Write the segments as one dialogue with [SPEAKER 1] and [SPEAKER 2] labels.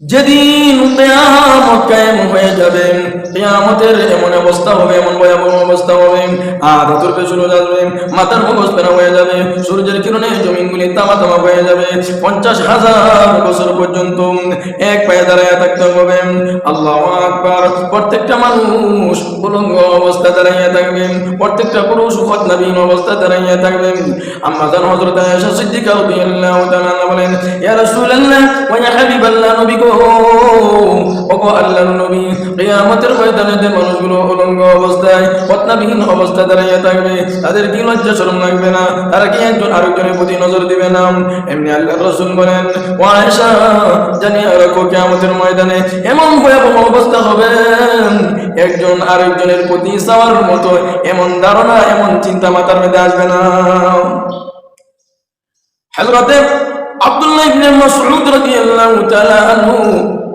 [SPEAKER 1] যেদিন কিয়ামত কায়েম হয়ে যাবে, কিয়ামতের এমন অবস্থা হবে, এমন ভয়াবহ অবস্থা হবে, আদাতুর পেছনে যাবে, মাথার মগজ ফেরা হয়ে যাবে, সূর্যের কিরণে জমিনগুলি তামা তামা হয়ে যাবে, 50,000 বছর পর্যন্ত এক পায়ে দাঁড়ায় থাকতে হবে। আল্লাহু আকবার। প্রত্যেকটা মানুষ উলঙ্গ অবস্থা দাঁড়াইয়া থাকবে, প্রত্যেকটা পুরুষ খৎনাবিহীন অবস্থা দাঁড়াইয়া থাকবে। আম্মা জান হযরত আয়েশা সিদ্দিকা রাদিয়াল্লাহু তাআলা বলেন, ইয়া রাসূলুল্লাহ ওয়া ইয়া হাবিবাল্লাহ, নবী গো, ওগো আল্লাহর নবী, কিয়ামতের ময়দানে মানুষগুলো উলঙ্গ অবস্থায় খৎনাবিহীন অবস্থা দাঁড়াইয়া থাকবে, তাদের কি লজ্জা শরম লাগবে না? তারা কি একজন আরেকজনের প্রতি নজর দিবে না? এমনি আল্লাহর রাসূল বলেন, ও আয়েশা, জানিয়া রাখো কিয়ামতের ময়দানে এমন ভয়াবহ অবস্থা হবে, একজন আরেকজনের প্রতি চাওয়ার মতো এমন ধারণা, এমন চিন্তা মাথার মধ্যে আসবে না। হযরতে আব্দুল্লাহ ইবনে মাসউদ রাদিয়াল্লাহু তাআলা আনহু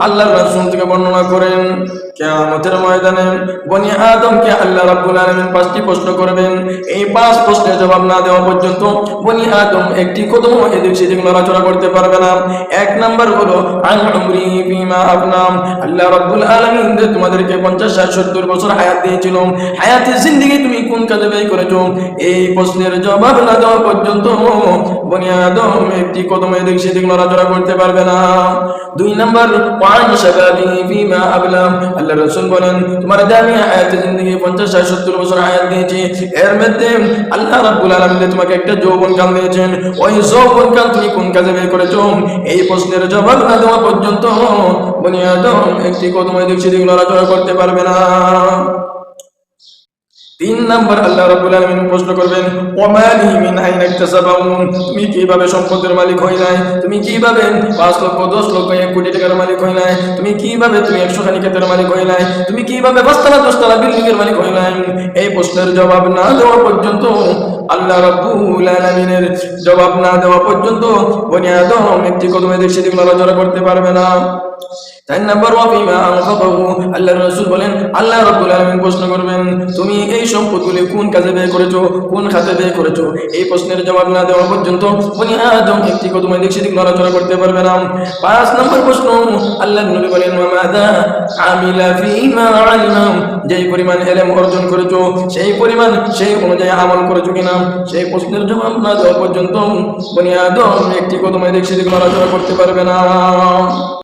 [SPEAKER 1] আল্লাহর রাসূল থেকে বর্ণনা করেন, কিয়ামতের ময়দানে বনি আদমকে আল্লাহ রাব্বুল আলামিন 5টি প্রশ্ন করবেন। এই 5 প্রশ্নের জবাব না দেওয়া পর্যন্ত বনি আদম একটি কদম এদিক সেদিক নড়াচড়া করতে পারবে না। এক নাম্বার হলো আন উমরি ফিমা আফনাম, আল্লাহ রাব্বুল আলামিন যে তোমাদেরকে 50, 60, 70 বছর হায়াত দিয়েছিল, হায়াতের জিন্দেগি তুমি কোন কাজে ব্যয় করেছো? এই প্রশ্নের জবাব না দেওয়া পর্যন্ত বনি আদম একটি কদম এদিক সেদিক নড়াচড়া করতে পারবে না। 2 নাম্বার ওয়ান শাবাবি ফিমা আবলাম, আল্লাহ রাসূল বলেন, তোমার দামি হায়াতে জিন্দেগি 50, 60, 70 বছর হায়াত দিয়েছি, এর মধ্যে আল্লাহ রাব্বুল আলামিন তোমাকে একটা যৌবনকাল দিয়েছেন, ওই যৌবনকাল তুমি কোন কাজে ব্যয় করেছো? এই প্রশ্নের জবাব না দেওয়া পর্যন্ত বনি আদম একটি কদম এদিক সেদিক নড়াচড়া করতে পারবে না। 3 নাম্বার আল্লাহ রাব্বুল আলামিন প্রশ্ন করবেন, ওয়ামালি মিন আইনা ইকতাসাবাহু, তুমি কিভাবে সম্পদের মালিক হইলে? তুমি কিভাবে 5 লক্ষ, 10 লক্ষ, 1 কোটি টাকার মালিক হইলে? তুমি কিভাবে 100 খানি ক্ষেতের মালিক হইলে? তুমি কিভাবে 5 তলা 10 তলা বিল্ডিং এর মালিক হইলে? এই প্রশ্নের জবাব না দেওয়া পর্যন্ত, আল্লাহ রাব্বুল আলামিনের জবাব না দেওয়া পর্যন্ত বনি আদম একটি কদম এদিক সেদিক নড়াচড়া করতে পারবে না। 4 নাম্বার ওয়াফিমা আনফাকাহু, আল্লাহর রাসূল বলেন, আল্লাহ রাব্বুল আলামিন প্রশ্ন করবেন, তুমি এই সম্পদগুলি কোন কাজে ব্যয় করেছো, কোন খাতে ব্যয় করেছো? এই প্রশ্নের জবাব না দেওয়া পর্যন্ত বনি আদম একটি কদম এদিক সেদিক নড়াচড়া করতে পারবে না। 5 নাম্বার প্রশ্ন, আল্লাহর নবী বলেন, ওয়া মাযা আমিলা ফিমা আলিমা, যেই পরিমাণ ইলম অর্জন করেছো সেই পরিমাণ, সেই অনুযায়ী আমল করেছো কিনা? সেই প্রশ্নের জবাব না দেওয়া পর্যন্ত বনি আদম একটি কদম এদিক সেদিক নড়াচড়া করতে পারবে না।